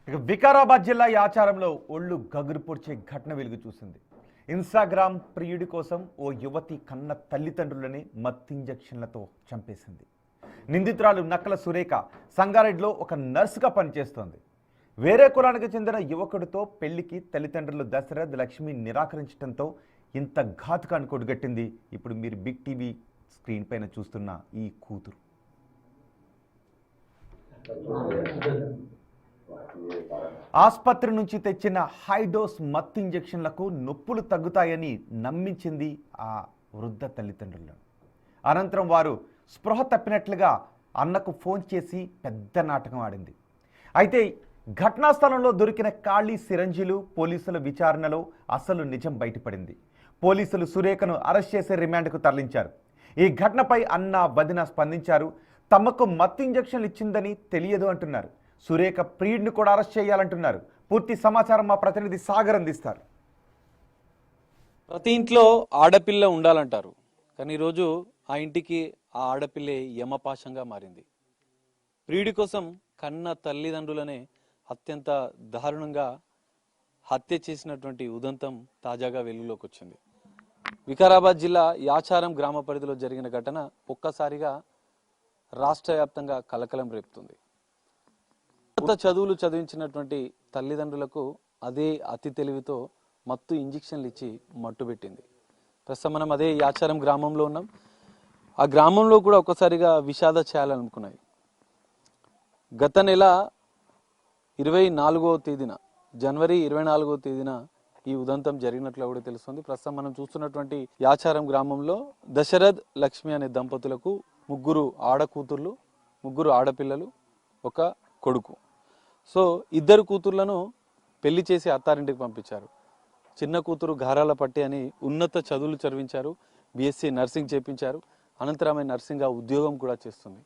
ఇక వికారాబాద్ జిల్లా యాచారంలో ఒళ్ళు గగురు పొడిచే ఘటన వెలుగు చూసింది. ఇన్స్టాగ్రామ్ ప్రియుడి కోసం ఓ యువతి కన్న తల్లిదండ్రులని మత్తింజెక్షన్లతో చంపేసింది. నిందితురాలు నక్కల సురేఖ సంగారెడ్డిలో ఒక నర్సుగా పనిచేస్తోంది. వేరే కులానికి చెందిన యువకుడితో పెళ్లికి తల్లిదండ్రులు దశరథ్ లక్ష్మి నిరాకరించడంతో ఇంత ఘాతుకాన్ని కొడిగట్టింది ఇప్పుడు మీరు బిగ్ టీవీ స్క్రీన్ పైన చూస్తున్న ఈ కూతురు. ఆసుపత్రి నుంచి తెచ్చిన హైడోస్ మత్తు ఇంజెక్షన్లకు నొప్పులు తగ్గుతాయని నమ్మించింది ఆ వృద్ధ తల్లిదండ్రులను. అనంతరం వారు స్పృహ తప్పినట్లుగా అన్నకు ఫోన్ చేసి పెద్ద నాటకం ఆడింది. అయితే ఘటనా స్థలంలో దొరికిన ఖాళీ సిరంజీలు పోలీసుల విచారణలో అసలు నిజం బయటపడింది. పోలీసులు సురేఖను అరెస్ట్ చేసి రిమాండ్కు తరలించారు. ఈ ఘటనపై అన్న వదిన స్పందించారు. తమకు మత్తు ఇంజెక్షన్లు ఇచ్చిందని తెలియదు అంటున్నారు. సురేఖ ప్రియుడిని కూడా అరెస్ట్ చేయాలంటున్నారు. పూర్తి సమాచారం మా ప్రతినిధి సాగర్ అందిస్తారు. ప్రతి ఇంట్లో ఆడపిల్ల ఉండాలంటారు, కానీ ఈరోజు ఆ ఇంటికి ఆ ఆడపిల్లే యమపాశంగా మారింది. ప్రియుడి కోసం కన్న తల్లిదండ్రులనే అత్యంత దారుణంగా హత్య చేసినటువంటి ఉదంతం తాజాగా వెలుగులోకి వచ్చింది. వికారాబాద్ జిల్లా యాచారం గ్రామ పరిధిలో జరిగిన ఘటన ఒక్కసారిగా రాష్ట్ర వ్యాప్తంగా కలకలం రేపుతుంది. చదువులు చదివించినటువంటి తల్లిదండ్రులకు అదే అతి తెలివితో మత్తు ఇంజెక్షన్లు ఇచ్చి మట్టుబెట్టింది. ప్రస్తుతం మనం అదే యాచారం గ్రామంలో ఉన్నాం. ఆ గ్రామంలో కూడా ఒక్కసారిగా విషాద ఛాయలనుకున్నాయి. గత నెల 24వ తేదీన జనవరి 24వ తేదీన ఈ ఉదంతం జరిగినట్లు కూడా తెలుస్తుంది. ప్రస్తుతం మనం చూస్తున్నటువంటి యాచారం గ్రామంలో దశరథ్ లక్ష్మి అనే దంపతులకు ముగ్గురు ఆడకూతుర్లు, ముగ్గురు ఆడపిల్లలు, ఒక కొడుకు. సో ఇద్దరు కూతుర్లను పెళ్లి చేసి అత్తారింటికి పంపించారు. చిన్న కూతురు గారాల పట్టి అని ఉన్నత చదువులు చదివించారు, బిఎస్సి నర్సింగ్ చేపించారు. అనంతరం ఆమె నర్సింగ్గా ఉద్యోగం కూడా చేస్తుంది.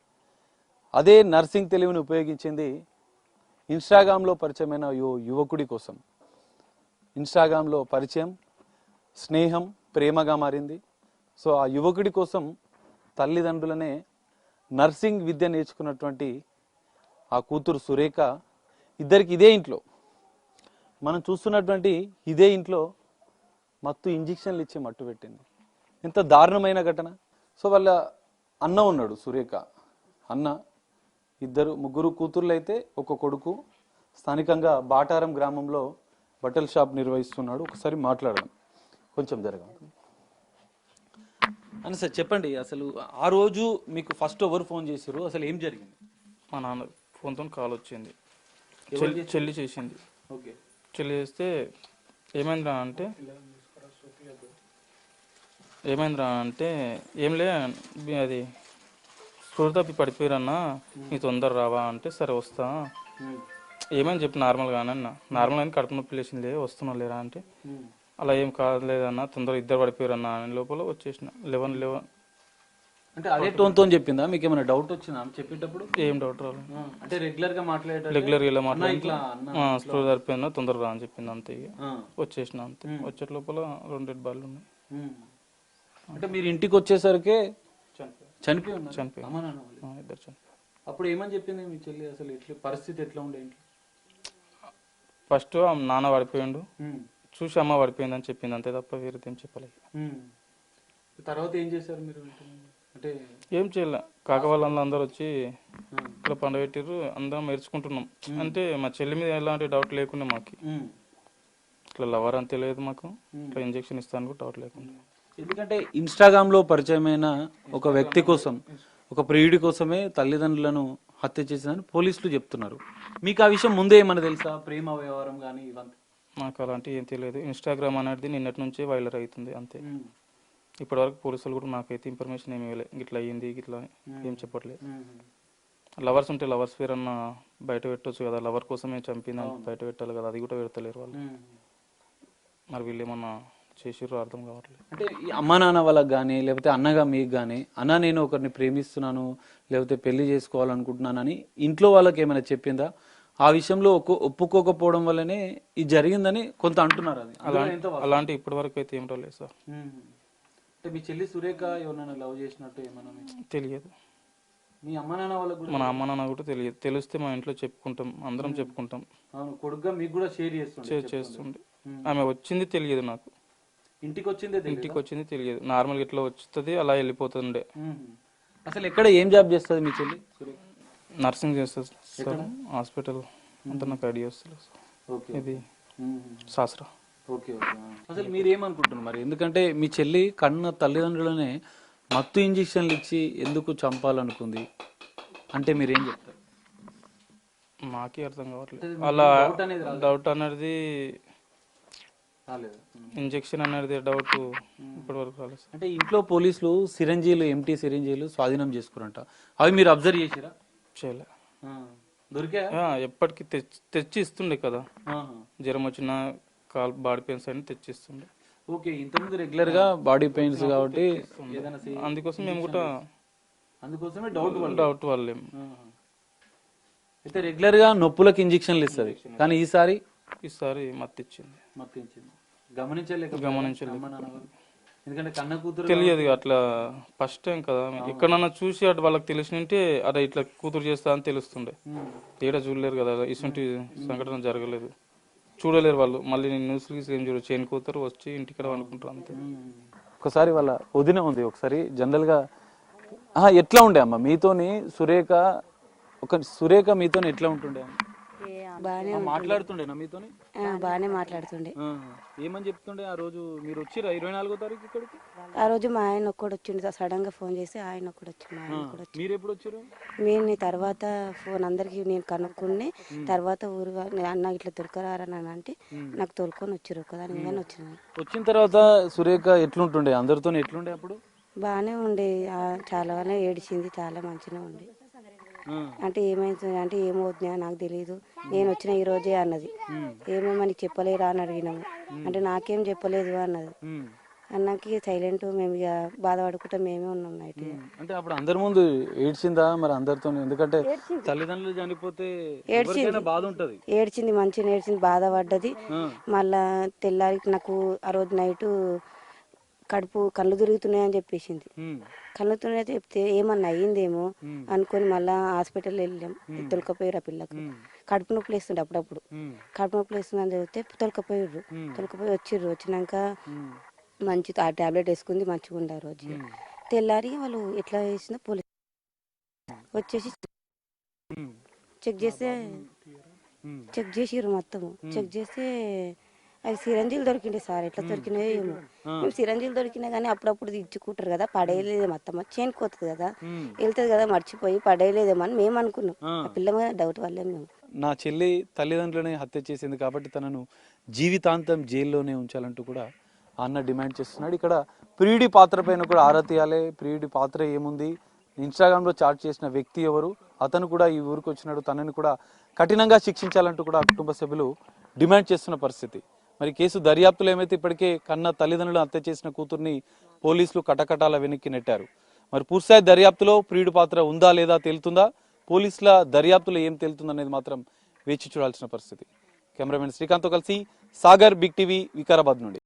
అదే నర్సింగ్ తెలివిని ఉపయోగించింది ఇన్స్టాగ్రామ్లో పరిచయమైన యువకుడి కోసం. ఇన్స్టాగ్రామ్లో పరిచయం, స్నేహం, ప్రేమగా మారింది. సో ఆ యువకుడి కోసం తల్లిదండ్రులనే నర్సింగ్ విద్య నేర్చుకున్నటువంటి ఆ కూతురు సురేఖ ఇద్దరికి ఇదే ఇంట్లో, మనం చూస్తున్నటువంటి ఇదే ఇంట్లో మత్తు ఇంజెక్షన్లు ఇచ్చి మట్టు పెట్టింది. ఎంత దారుణమైన ఘటన. సో వాళ్ళ అన్న ఉన్నాడు, సురేఖ అన్న, ముగ్గురు కూతుర్లు అయితే ఒక కొడుకు. స్థానికంగా బాటారం గ్రామంలో బట్టల షాప్ నిర్వహిస్తున్నాడు. ఒకసారి మాట్లాడదాం, కొంచెం జరగదు అని. సార్ చెప్పండి, అసలు ఆ రోజు మీకు ఫస్ట్ ఎవరు ఫోన్ చేశారు, అసలు ఏం జరిగింది? మా నాన్న ఫోన్తో కాల్ వచ్చింది, చెల్లి చేసింది. ఓకే. చెల్లి చేస్తే ఏమైందిరా అంటే ఏం లే, అది స్కూల్ తప్పి పడిపోయారన్నా, నీ తొందర రావా అంటే సరే వస్తా, ఏమని చెప్పి నార్మల్గానే అన్న. నార్మల్ అని కడుపు నొప్పి లేచింది, వస్తున్నా లేరా అంటే అలా ఏం కాలేదన్నా, తొందర ఇద్దరు పడిపోయారన్నా అని లోపల వచ్చేసిన. 11 అంటే అదే టోన్తో చెప్పిందా? మీకు ఏమైనా డౌట్ వచ్చిందా చెప్పేటప్పుడు? ఏం డౌట్ రాలేదు. అంటే రెగ్యులర్గా ఇలా మాట్లాడి స్కూల్ సరిపోయిందా, తొందరగా రా అని చెప్పింది. అంతే, వచ్చేసిన అంతే. వచ్చే లోపల 2 డెడ్ బాల్ ఉన్నాయి. అంటే మీరు ఇంటికి వచ్చేసరికి చనిపోయి ఇద్దరు చనిపోయి. అప్పుడు ఏమని చెప్పింది మీ చెల్లి? అసలు ఎట్లా పరిస్థితి ఎట్లా ఉండే ఇంట్లో? ఫస్ట్ నాన్న పడిపోయిండు, చూసి అమ్మ పడిపోయింది అని చెప్పింది, అంతే తప్ప వేరే ఏం చెప్పలేదు. తర్వాత ఏం చేశారు మీరు? అంటే ఏం చేయలే, కాక వాళ్ళందరూ వచ్చి ఇక్కడ పండబెట్టిర్రు, అందరం మెరుచుకుంటున్నాం. అంటే మా చెల్లి మీద ఎలాంటి డౌట్ లేకుండా మాకు, ఇట్లా లవర్ అని తెలియదు మాకు, ఇట్లా ఇంజెక్షన్ ఇస్తాను కూడా డౌట్ లేకుండా. ఎందుకంటే ఇన్స్టాగ్రామ్లో పరిచయమైన ఒక వ్యక్తి కోసం, ఒక ప్రియుడి కోసమే తల్లిదండ్రులను హత్య చేసిందని పోలీసులు చెప్తున్నారు. మీకు ఆ విషయం ముందే ఏమన్నా తెలుసా? ప్రేమ వ్యవహారం కానీ ఇవంతా? నాకు అలాంటి ఏం తెలియదు. ఇన్స్టాగ్రామ్ అనేది నిన్నటి నుంచే వైరల్ అవుతుంది అంతే. ఇప్పటివరకు పోలీసులు కూడా నాకైతే ఇన్ఫర్మేషన్ ఏమి ఇవ్వలేదు, ఇట్లా అయ్యింది ఇట్లా ఏం చెప్పట్లేదు. లవర్స్ ఉంటే లవర్స్ పేరు అన్న బయట పెట్టవచ్చు కదా, లవర్ కోసమే చంపిందని బయట పెట్టాలి కదా, అది కూడా పెడతలేరు వాళ్ళు. మరి వీళ్ళు ఏమన్నా చేసిర్రు అర్థం కావట్లేదు. అంటే ఈ అమ్మా నాన్న వాళ్ళకి కానీ, లేకపోతే అన్నగా మీకు కానీ, అన్న నేను ఒకరిని ప్రేమిస్తున్నాను లేకపోతే పెళ్లి చేసుకోవాలనుకుంటున్నానని ఇంట్లో వాళ్ళకి ఏమైనా చెప్పిందా? ఆ విషయంలో ఒప్పుకోకపోవడం వల్లనే ఇది జరిగిందని కొంత అంటున్నారు. అది అలాంటి ఇప్పటి వరకు అయితే ఏం రాలేదు సార్. అంటే మీ చెల్లి సురేఖ ఎవరైనా లవ్ చేసినట్టు ఏమన్నా తెలియదు. మీ అమ్మ నాన్న వాళ్ళకు కూడా మన అమ్మ నాన్న కూడా తెలియదు. తెలిస్తే మా ఇంట్లో చెప్పుకుంటాం, అందరం చెప్పుకుంటాం. అవును, కొడుకుగా మీకు కూడా షేర్ చేస్తుండే చేస్తుండే. ఆమె వచ్చింది తెలియదు నాకు, ఇంటికి వచ్చిందే తెలియదా? ఇంటికి వచ్చింది తెలియదు. నార్మల్గా ఇట్లా వస్తుంది అలా వెళ్ళిపోతుండే. అసలు ఎక్కడ ఏం జాబ్ చేస్తుంది మీ చెల్లి? నర్సింగ్ చేస్తుంది సార్, హాస్పిటల్ అంతా నాకు ఐడియా వస్తుంది సార్. ఓకే, ఇది శాస్త్ర. Okay okay. అసలు మీరు ఏమనుకుంటున్నారు మరి? ఎందుకంటే మీ చెల్లి కన్న తల్లిదండ్రులనే మత్తు ఇంజెక్షన్లు ఇచ్చి ఎందుకు చంపాలనుకుంది అంటే మీరేం చెప్తారు? మాకే అర్థం కావట్లేదు. అంటే అలా డౌట్ అనేది రాలేదు. డౌట్ అనేది రాలేదు. ఇంజెక్షన్ అనేది డౌట్ ఇప్పటి వరకు రాలేదు సార్. అంటే ఇంట్లో పోలీసులు సిరంజీలు, ఎంటీ సిరంజీలు స్వాధీనం చేసుకురంట. అవి మీరు అబ్జర్వ్ చేసిరా? చేయలే. దొరికా? ఎప్పటికి తెచ్చి ఇస్తుండే కదా, జ్వరం వచ్చిన బాడీ పెయిన్స్ అని తెచ్చిస్తుండే. ఓకే, ఇంతకుముందు రెగ్యులర్ గా బాడీ పెయిన్స్ కాబట్టి ఏదైనా అందుకోసం మేము కూడా అందుకోసమే డౌట్ డౌట్ వాళ్ళేం. అయితే రెగ్యులర్ గా నొప్పులకు ఇంజెక్షన్లు ఇస్తుంది, కానీ ఈసారి మత్తు ఇచ్చింది. గమనించలేదు. ఎందుకంటే కన్న కూతురు తెలియదు అట్లా ఫస్ట్ టైం కదా, ఎక్కడన్నా చూసి అటు వాళ్ళకి తెలిసినంటే అదే ఇట్లా కూతురు చేస్తా అని తెలుస్తుండే. ఏడ చూడలేరు కదా, ఇటువంటి సంఘటన జరగలేదు, చూడలేరు వాళ్ళు. మళ్ళీ న్యూస్ ఏం చూడరు, చేయని కూతురు వచ్చి ఇంటికి అనుకుంటారు అంతే. ఒకసారి వాళ్ళ వదిన ఉంది, ఒకసారి జనరల్ గా ఎట్లా ఉండే అమ్మ మీతోని సురేఖ మీతోని ఎట్లా ఉంటుండే? బాగానే మాట్లాడుతుండేనా మీతోని? బాగానే మాట్లాడుతుండే. ఏమని చెప్తుండే? ఆ రోజు మీరు వచ్చిరా 24వ తారీఖు ఇక్కడికి? ఆ రోజు మా ఆయన ఒక్కడు వచ్చిండు, సడన్ గా ఫోన్ చేసి ఆయన ఒక్కడు వచ్చిండు, మా ఆయన కూడా వచ్చి. మీరు ఎప్పుడు వచ్చారు? మేము తర్వాత ఫోన్ అందరికి నేను కనుక్కుని తర్వాత ఊరు అన్న ఇట్లా దొరకరారని అంటే నాకు తోలుకొని వచ్చారు కదా అని వచ్చిన. వచ్చిన తర్వాత సురేఖ ఎట్లుంటుండే? అందరితో ఎట్లుండే అప్పుడు? బాగానే ఉండే, చాలానే ఏడిచింది, చాలా మంచిగా ఉండే. అంటే ఏమైంది అంటే ఏమవుతుందా నాకు తెలియదు, నేను వచ్చిన ఈ రోజే అన్నది. ఏమేమని చెప్పలేరా అని అడిగినాము, అంటే నాకేం చెప్పలేదు అన్నది. అన్నకి సైలెంట్, మేము ఇక బాధపడుకుంటా మేమే ఉన్నాం నైట్. అంటే అప్పుడు అందరి ముందు ఏడ్చిందా మరి అందరితో? ఎందుకంటే తల్లిదండ్రులు చనిపోతే ఏడ్చింది, బాధ ఉంటది. ఏడ్చింది, మంచిగా ఏడ్చింది, బాధపడ్డది. మళ్ళా తెల్లారి నాకు ఆ రోజు నైట్ కళ్ళు తిరుగుతున్నాయని చెప్పేసింది. కళ్ళు తిరుగుతున్నాయి చెప్తే ఏమన్నా అయ్యిందేమో అనుకొని మళ్ళా హాస్పిటల్ వెళ్ళాం. తొలకపోయారు ఆ పిల్లకు, కడుపు నొప్పి వేస్తుండే అప్పుడప్పుడు. కడుపు నొప్పి వేస్తుంది అని చెప్తే తొలకపోయారు. తొలకపోయి వచ్చిర్రు. వచ్చినాక మంచి ఆ టాబ్లెట్ వేసుకుంది, మంచిగా ఉండే ఆ రోజు. తెల్లారి వాళ్ళు ఎట్లా వేసిందో పోలీసు వచ్చేసి చెక్ చేసిర్రు మొత్తము. చెక్ చేస్తే అవి సిరంజీలు దొరికిండే సార్. ఎట్లా దొరికినాయో ఏమో, మేము సిరంజీలు దొరికినా కానీ అప్పుడప్పుడు ఇచ్చుకుంటారు కదా, పడేయలేదు మొత్తం చేనుకోతుంది కదా, వెళ్తుంది కదా, మర్చిపోయి పడేయలేదేమో అని మేము అనుకున్నాం. ఆ పిల్ల మీద డౌట్ వల్లే మేము. నా చెల్లి తల్లిదండ్రులనే హత్య చేసింది కాబట్టి తనను జీవితాంతం జైల్లోనే ఉంచాలంటూ కూడా అన్న డిమాండ్ చేస్తున్నాడు. ఇక్కడ ప్రియుడి పాత్ర పైన కూడా ఆరా తీయాలి. ప్రియుడి పాత్ర ఏముంది, ఇన్స్టాగ్రామ్లో చాట్ చేసిన వ్యక్తి ఎవరు, అతను కూడా ఈ ఊరికి వచ్చినాడు, తనని కూడా కఠినంగా శిక్షించాలంటూ కూడా కుటుంబ సభ్యులు డిమాండ్ చేస్తున్న పరిస్థితి. మరి కేసు దర్యాప్తులో ఏమైతే ఇప్పటికే కన్న తల్లిదండ్రులను హత్య చేసిన కూతుర్ని పోలీసులు కటకటాల వెనక్కి నెట్టారు. మరి పూర్తిస్థాయి దర్యాప్తులో ప్రియుడి పాత్ర ఉందా లేదా తేలుతుందా? పోలీసుల దర్యాప్తులో ఏం తేలుతుందనేది మాత్రం వేచి చూడాల్సిన పరిస్థితి. కెమెరామెన్ శ్రీకాంత్తో కలిసి సాగర్, బిగ్ టీవీ, వికారాబాద్ నుండి.